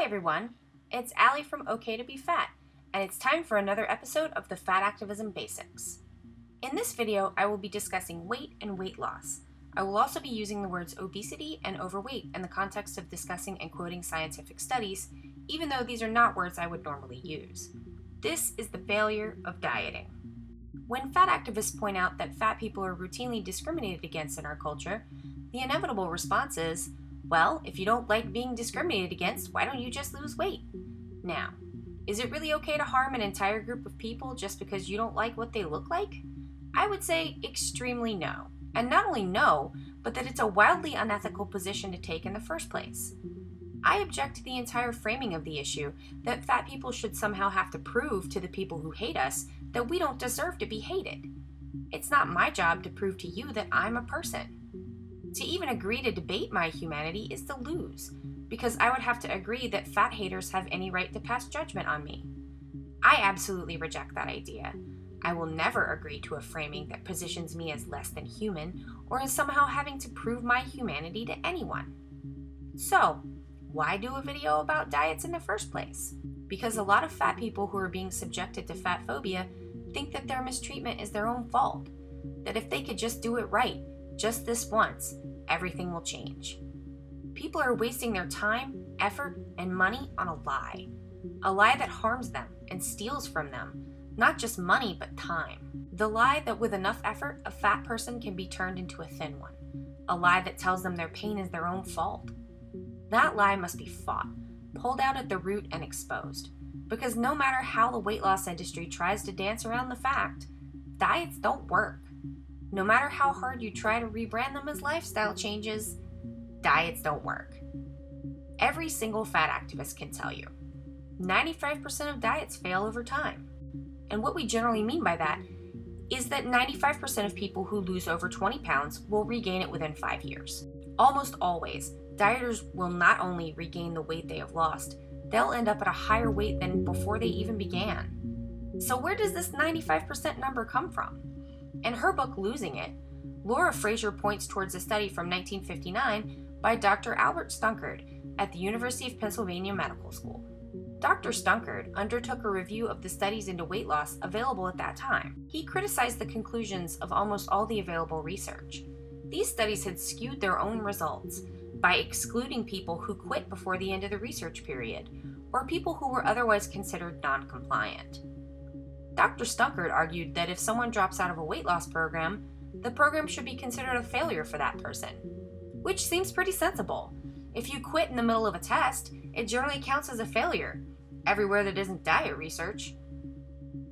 Hi everyone, it's Allie from OK to Be Fat, and it's time for another episode of the Fat Activism Basics. In this video, I will be discussing weight and weight loss. I will also be using the words obesity and overweight in the context of discussing and quoting scientific studies, even though these are not words I would normally use. This is the failure of dieting. When fat activists point out that fat people are routinely discriminated against in our culture, the inevitable response is, well, if you don't like being discriminated against, why don't you just lose weight? Now, is it really okay to harm an entire group of people just because you don't like what they look like? I would say extremely no. And not only no, but that it's a wildly unethical position to take in the first place. I object to the entire framing of the issue that fat people should somehow have to prove to the people who hate us that we don't deserve to be hated. It's not my job to prove to you that I'm a person. To even agree to debate my humanity is to lose, because I would have to agree that fat haters have any right to pass judgment on me. I absolutely reject that idea. I will never agree to a framing that positions me as less than human or as somehow having to prove my humanity to anyone. So, why do a video about diets in the first place? Because a lot of fat people who are being subjected to fat phobia think that their mistreatment is their own fault, that if they could just do it right, just this once, everything will change. People are wasting their time, effort, and money on a lie that harms them and steals from them, not just money, but time. The lie that with enough effort, a fat person can be turned into a thin one. A lie that tells them their pain is their own fault. That lie must be fought, pulled out at the root and exposed. Because no matter how the weight loss industry tries to dance around the fact, diets don't work. No matter how hard you try to rebrand them as lifestyle changes, diets don't work. Every single fat activist can tell you, 95% of diets fail over time. And what we generally mean by that is that 95% of people who lose over 20 pounds will regain it within 5 years. Almost always, dieters will not only regain the weight they have lost, they'll end up at a higher weight than before they even began. So where does this 95% number come from? In her book, Losing It, Fraser points towards a study from 1959 by Dr. Albert Stunkard at the University of Pennsylvania Medical School. Dr. Stunkard undertook a review of the studies into weight loss available at that time. He criticized the conclusions of almost all the available research. These studies had skewed their own results by excluding people who quit before the end of the research period, or people who were otherwise considered non-compliant. Dr. Stunkard argued that if someone drops out of a weight loss program, the program should be considered a failure for that person, which seems pretty sensible. If you quit in the middle of a test, it generally counts as a failure, everywhere that isn't diet research.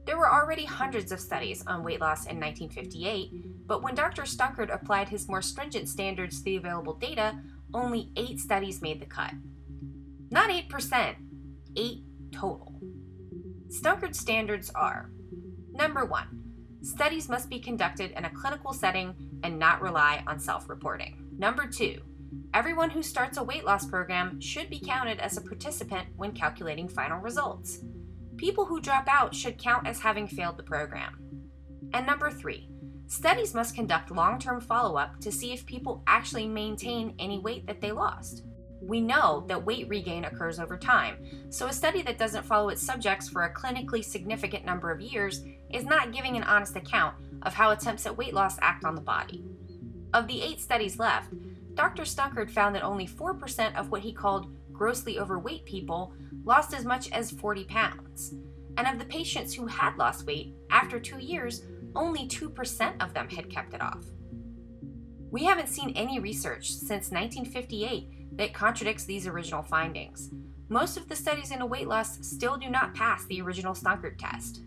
There were already hundreds of studies on weight loss in 1958, but when Dr. Stunkard applied his more stringent standards to the available data, only 8 studies made the cut. Not 8%, 8 total. Stunkard's standards are: number 1, studies must be conducted in a clinical setting and not rely on self-reporting. Number 2, everyone who starts a weight loss program should be counted as a participant when calculating final results. People who drop out should count as having failed the program. And number 3, studies must conduct long-term follow-up to see if people actually maintain any weight that they lost. We know that weight regain occurs over time, so a study that doesn't follow its subjects for a clinically significant number of years is not giving an honest account of how attempts at weight loss act on the body. Of the 8 studies left, Dr. Stunkard found that only 4% of what he called grossly overweight people lost as much as 40 pounds. And of the patients who had lost weight, after 2 years, only 2% of them had kept it off. We haven't seen any research since 1958 that contradicts these original findings. Most of the studies into weight loss still do not pass the original Stunkard test.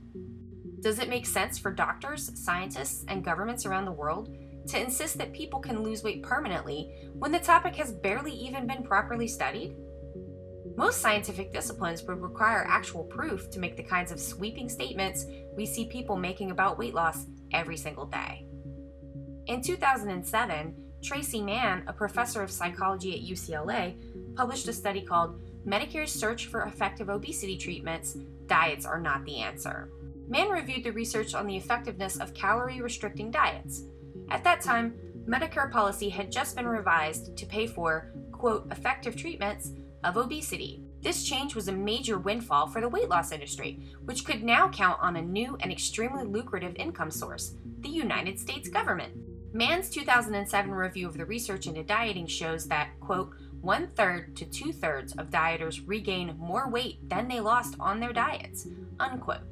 Does it make sense for doctors, scientists, and governments around the world to insist that people can lose weight permanently when the topic has barely even been properly studied? Most scientific disciplines would require actual proof to make the kinds of sweeping statements we see people making about weight loss every single day. In 2007, Traci Mann, a professor of psychology at UCLA, published a study called Medicare's Search for Effective Obesity Treatments, Diets Are Not the Answer. Mann reviewed the research on the effectiveness of calorie-restricting diets. At that time, Medicare policy had just been revised to pay for, quote, effective treatments of obesity. This change was a major windfall for the weight loss industry, which could now count on a new and extremely lucrative income source, the United States government. Mann's 2007 review of the research into dieting shows that, quote, 1/3 to 2/3 of dieters regain more weight than they lost on their diets, unquote.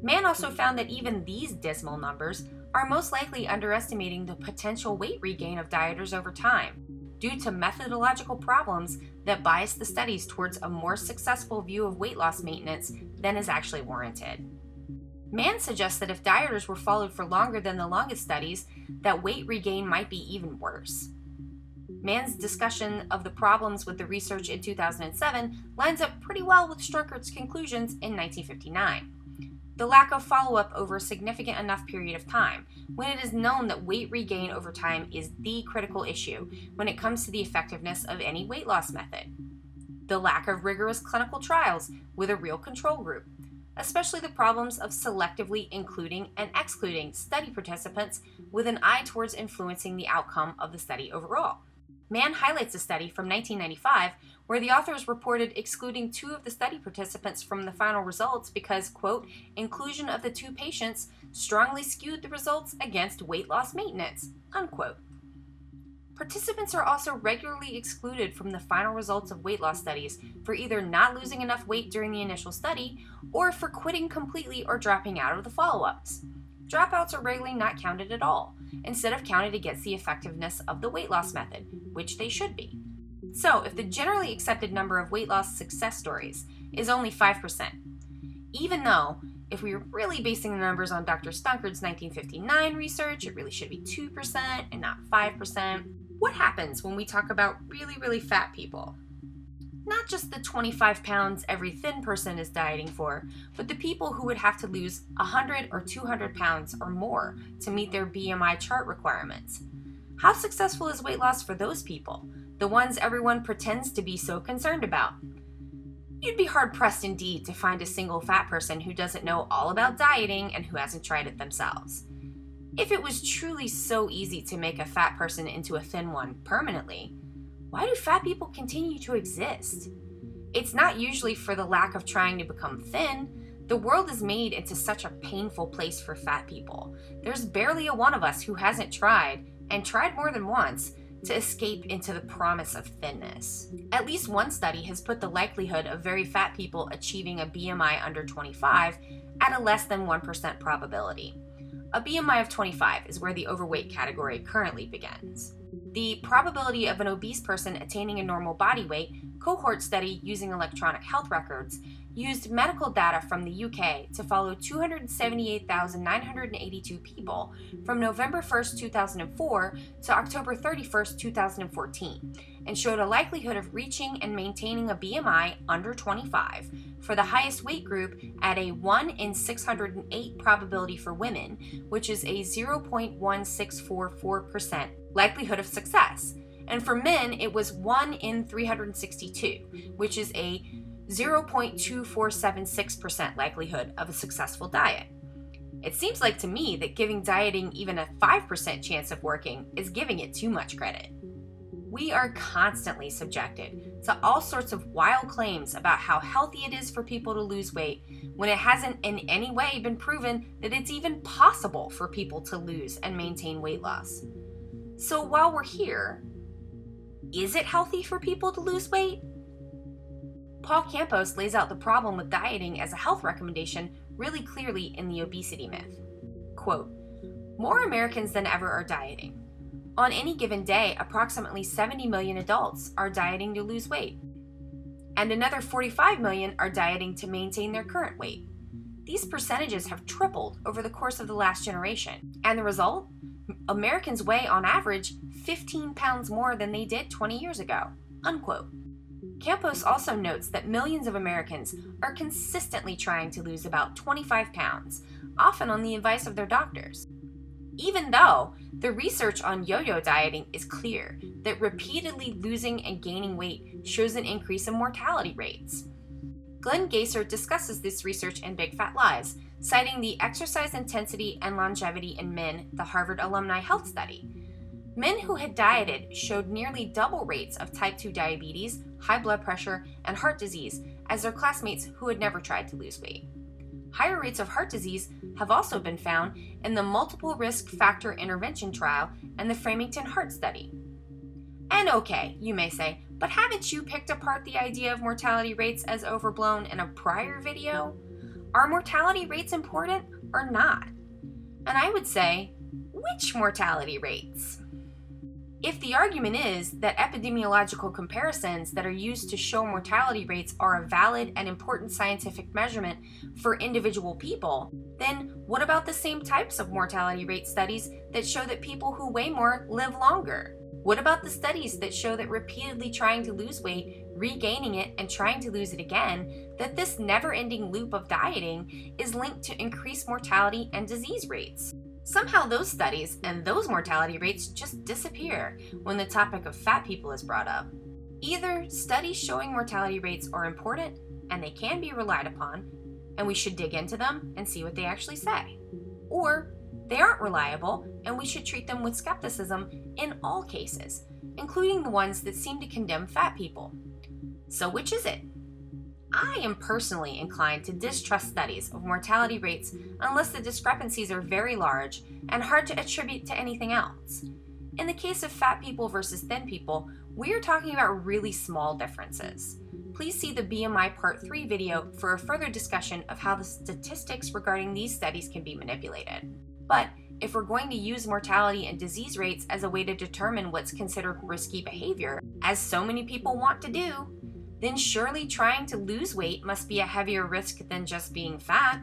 Mann also found that even these dismal numbers are most likely underestimating the potential weight regain of dieters over time, due to methodological problems that bias the studies towards a more successful view of weight loss maintenance than is actually warranted. Mann suggests that if dieters were followed for longer than the longest studies, that weight regain might be even worse. Mann's discussion of the problems with the research in 2007 lines up pretty well with Stunkard's conclusions in 1959. The lack of follow-up over a significant enough period of time, when it is known that weight regain over time is the critical issue when it comes to the effectiveness of any weight loss method. The lack of rigorous clinical trials with a real control group, especially the problems of selectively including and excluding study participants with an eye towards influencing the outcome of the study overall. Mann highlights a study from 1995 where the authors reported excluding 2 of the study participants from the final results because, quote, inclusion of the 2 patients strongly skewed the results against weight loss maintenance, unquote. Participants are also regularly excluded from the final results of weight loss studies for either not losing enough weight during the initial study or for quitting completely or dropping out of the follow-ups. Dropouts are regularly not counted at all, instead of counted against the effectiveness of the weight loss method, which they should be. So, if the generally accepted number of weight loss success stories is only 5%, even though if we were really basing the numbers on Dr. Stunkard's 1959 research, it really should be 2% and not 5%, what happens when we talk about really fat people? Not just the 25 pounds every thin person is dieting for, but the people who would have to lose 100 or 200 pounds or more to meet their BMI chart requirements. How successful is weight loss for those people, the ones everyone pretends to be so concerned about? You'd be hard-pressed indeed to find a single fat person who doesn't know all about dieting and who hasn't tried it themselves. If it was truly so easy to make a fat person into a thin one permanently, why do fat people continue to exist? It's not usually for the lack of trying to become thin. The world is made into such a painful place for fat people. There's barely a one of us who hasn't tried, and tried more than once, to escape into the promise of thinness. At least one study has put the likelihood of very fat people achieving a BMI under 25 at a less than 1% probability. A BMI of 25 is where the overweight category currently begins. The probability of an obese person attaining a normal body weight cohort study using electronic health records used medical data from the UK to follow 278,982 people from November 1st, 2004 to October 31st, 2014, and showed a likelihood of reaching and maintaining a BMI under 25 for the highest weight group at a 1 in 608 probability for women, which is a 0.1644% likelihood of success, and for men it was 1 in 362, which is a 0.2476% likelihood of a successful diet. It seems like to me that giving dieting even a 5% chance of working is giving it too much credit. We are constantly subjected to all sorts of wild claims about how healthy it is for people to lose weight when it hasn't in any way been proven that it's even possible for people to lose and maintain weight loss. So while we're here, is it healthy for people to lose weight? Paul Campos lays out the problem with dieting as a health recommendation really clearly in the obesity myth. Quote, more Americans than ever are dieting. On any given day, approximately 70 million adults are dieting to lose weight, and another 45 million are dieting to maintain their current weight. These percentages have tripled over the course of the last generation, and the result? Americans weigh, on average, 15 pounds more than they did 20 years ago, unquote. Campos also notes that millions of Americans are consistently trying to lose about 25 pounds, often on the advice of their doctors. Even though the research on yo-yo dieting is clear that repeatedly losing and gaining weight shows an increase in mortality rates. Glenn Gaesser discusses this research in Big Fat Lies, citing the Exercise Intensity and Longevity in Men, the Harvard Alumni Health Study. Men who had dieted showed nearly double rates of type 2 diabetes, high blood pressure, and heart disease as their classmates who had never tried to lose weight. Higher rates of heart disease have also been found in the multiple risk factor intervention trial and the Framingham Heart Study. And okay, you may say, but haven't you picked apart the idea of mortality rates as overblown in a prior video? Are mortality rates important or not? And I would say, which mortality rates? If the argument is that epidemiological comparisons that are used to show mortality rates are a valid and important scientific measurement for individual people, then what about the same types of mortality rate studies that show that people who weigh more live longer? What about the studies that show that repeatedly trying to lose weight, regaining it, and trying to lose it again, that this never-ending loop of dieting is linked to increased mortality and disease rates? Somehow those studies and those mortality rates just disappear when the topic of fat people is brought up. Either studies showing mortality rates are important and they can be relied upon, and we should dig into them and see what they actually say, or they aren't reliable and we should treat them with skepticism in all cases, including the ones that seem to condemn fat people. So which is it? I am personally inclined to distrust studies of mortality rates unless the discrepancies are very large and hard to attribute to anything else. In the case of fat people versus thin people, we are talking about really small differences. Please see the BMI Part 3 video for a further discussion of how the statistics regarding these studies can be manipulated. But if we're going to use mortality and disease rates as a way to determine what's considered risky behavior, as so many people want to do, then surely trying to lose weight must be a heavier risk than just being fat.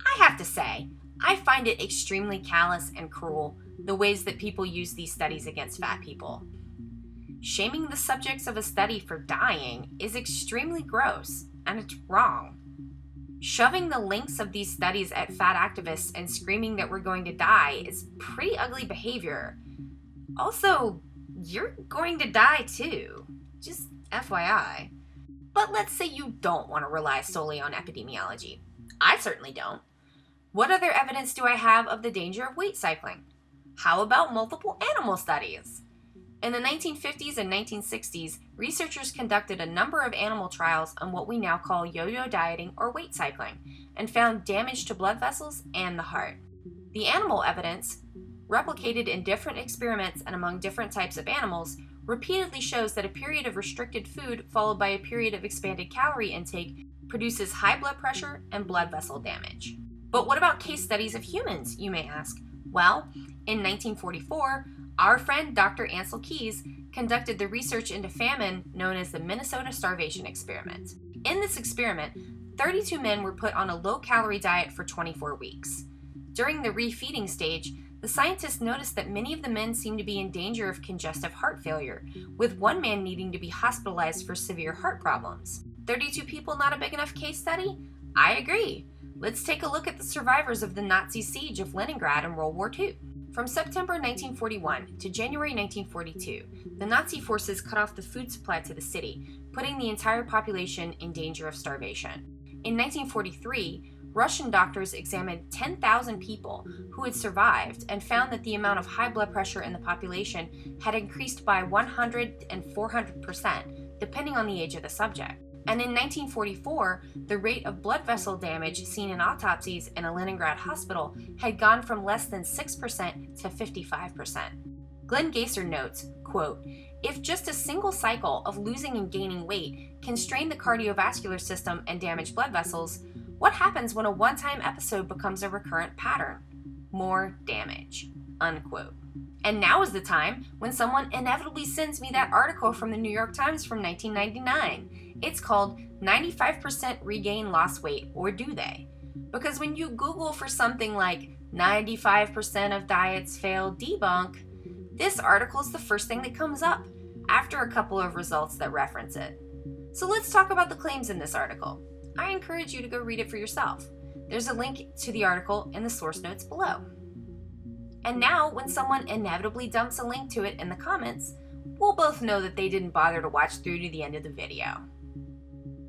I have to say, I find it extremely callous and cruel the ways that people use these studies against fat people. Shaming the subjects of a study for dying is extremely gross, and it's wrong. Shoving the links of these studies at fat activists and screaming that we're going to die is pretty ugly behavior. Also, you're going to die too. Just FYI. But let's say you don't want to rely solely on epidemiology. I certainly don't. What other evidence do I have of the danger of weight cycling? How about multiple animal studies? In the 1950s and 1960s, researchers conducted a number of animal trials on what we now call yo-yo dieting or weight cycling, and found damage to blood vessels and the heart. The animal evidence, replicated in different experiments and among different types of animals, repeatedly shows that a period of restricted food followed by a period of expanded calorie intake produces high blood pressure and blood vessel damage. But what about case studies of humans, you may ask? Well, in 1944, our friend Dr. Ansel Keys conducted the research into famine known as the Minnesota Starvation Experiment. In this experiment, 32 men were put on a low-calorie diet for 24 weeks. During the refeeding stage, the scientists noticed that many of the men seemed to be in danger of congestive heart failure, with one man needing to be hospitalized for severe heart problems. 32 people not a big enough case study? I agree. Let's take a look at the survivors of the Nazi siege of Leningrad in World War II. From September 1941 to January 1942, the Nazi forces cut off the food supply to the city, putting the entire population in danger of starvation. In 1943, Russian doctors examined 10,000 people who had survived and found that the amount of high blood pressure in the population had increased by 100 and 400%, depending on the age of the subject. And in 1944, the rate of blood vessel damage seen in autopsies in a Leningrad hospital had gone from less than 6% to 55%. Glenn Gaesser notes, quote, "If just a single cycle of losing and gaining weight can strain the cardiovascular system and damage blood vessels, what happens when a one-time episode becomes a recurrent pattern? More damage," unquote. And now is the time when someone inevitably sends me that article from the New York Times from 1999. It's called 95% Regain Lost Weight, or Do They? Because when you Google for something like 95% of diets fail debunk, this article is the first thing that comes up, after a couple of results that reference it. So let's talk about the claims in this article. I encourage you to go read it for yourself. There's a link to the article in the source notes below. And now, when someone inevitably dumps a link to it in the comments, we'll both know that they didn't bother to watch through to the end of the video.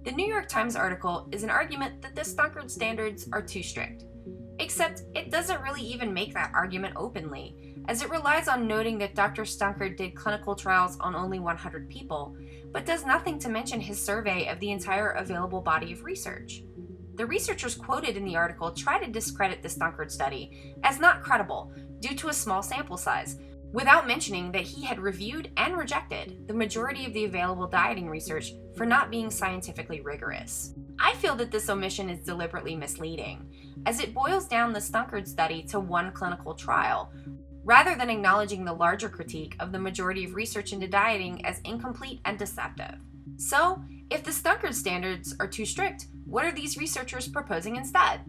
The New York Times article is an argument that the Stunkard standards are too strict. Except it doesn't really even make that argument openly, as it relies on noting that Dr. Stunkard did clinical trials on only 100 people, but does nothing to mention his survey of the entire available body of research. The researchers quoted in the article try to discredit the Stunkard study as not credible due to a small sample size, without mentioning that he had reviewed and rejected the majority of the available dieting research for not being scientifically rigorous. I feel that this omission is deliberately misleading, as it boils down the Stunkard study to one clinical trial, rather than acknowledging the larger critique of the majority of research into dieting as incomplete and deceptive. So, if the Stunkard standards are too strict, what are these researchers proposing instead?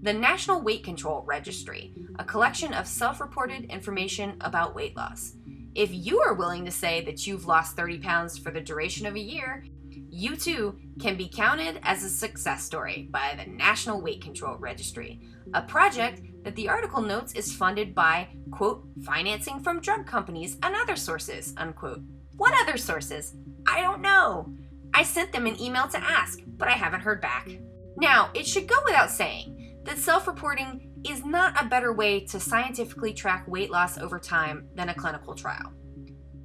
The National Weight Control Registry, a collection of self-reported information about weight loss. If you are willing to say that you've lost 30 pounds for the duration of a year, you too can be counted as a success story by the National Weight Control Registry, a project that the article notes is funded by, quote, financing from drug companies and other sources, unquote. What other sources? I don't know. I sent them an email to ask, but I haven't heard back. Now, it should go without saying that self-reporting is not a better way to scientifically track weight loss over time than a clinical trial.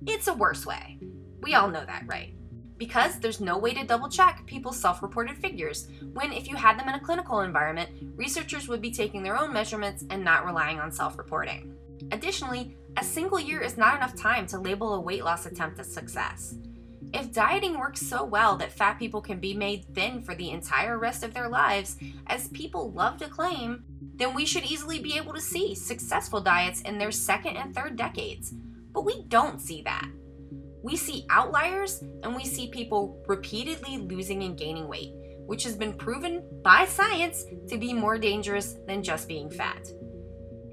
It's a worse way. We all know that, right? Because there's no way to double-check people's self-reported figures, when if you had them in a clinical environment, researchers would be taking their own measurements and not relying on self-reporting. Additionally, a single year is not enough time to label a weight loss attempt a success. If dieting works so well that fat people can be made thin for the entire rest of their lives, as people love to claim, then we should easily be able to see successful diets in their second and third decades. But we don't see that. We see outliers, and we see people repeatedly losing and gaining weight, which has been proven by science to be more dangerous than just being fat.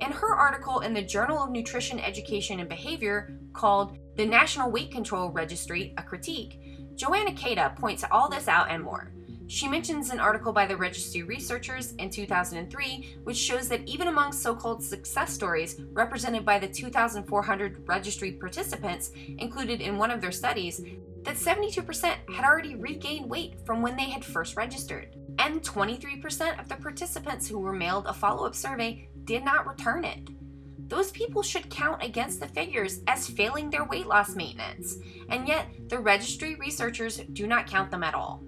In her article in the Journal of Nutrition, Education, and Behavior called The National Weight Control Registry, A Critique, Joanna Cada points all this out and more. She mentions an article by the registry researchers in 2003, which shows that even among so-called success stories represented by the 2,400 registry participants included in one of their studies, that 72% had already regained weight from when they had first registered, and 23% of the participants who were mailed a follow-up survey did not return it. Those people should count against the figures as failing their weight loss maintenance, and yet the registry researchers do not count them at all.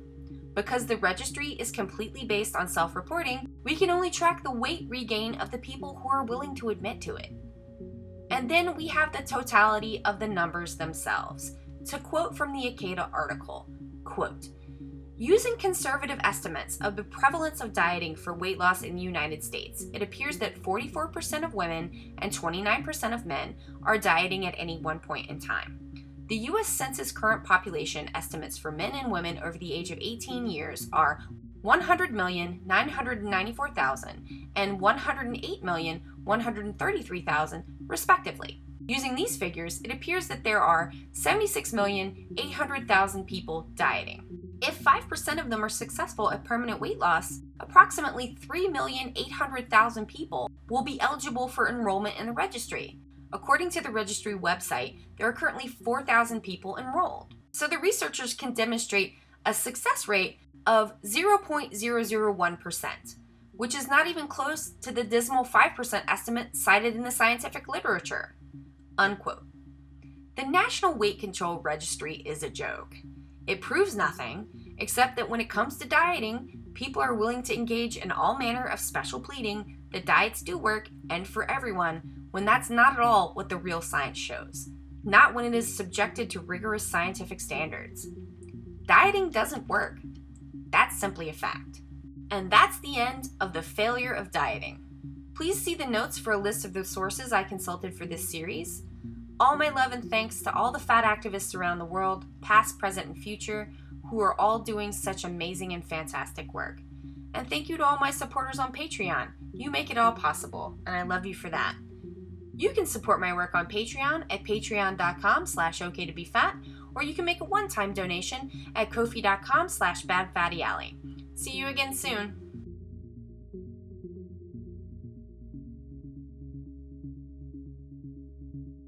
Because the registry is completely based on self-reporting, we can only track the weight regain of the people who are willing to admit to it. And then we have the totality of the numbers themselves. To quote from the Akeda article, quote, using conservative estimates of the prevalence of dieting for weight loss in the United States, it appears that 44% of women and 29% of men are dieting at any one point in time. The U.S. Census current population estimates for men and women over the age of 18 years are 100,994,000 and 108,133,000, respectively. Using these figures, it appears that there are 76,800,000 people dieting. If 5% of them are successful at permanent weight loss, approximately 3,800,000 people will be eligible for enrollment in the registry. According to the registry website, there are currently 4,000 people enrolled. So the researchers can demonstrate a success rate of 0.001%, which is not even close to the dismal 5% estimate cited in the scientific literature. Unquote. The National Weight Control Registry is a joke. It proves nothing, except that when it comes to dieting, people are willing to engage in all manner of special pleading that diets do work and for everyone, when that's not at all what the real science shows, not when it is subjected to rigorous scientific standards. Dieting doesn't work. That's simply a fact. And that's the end of the failure of dieting. Please see the notes for a list of the sources I consulted for this series. All my love and thanks to all the fat activists around the world, past, present, and future, who are all doing such amazing and fantastic work. And thank you to all my supporters on Patreon. You make it all possible, and I love you for that. You can support my work on Patreon at patreon.com/okaToBeFat, or you can make a one-time donation at ko-fi.com/badfattyalley. See you again soon.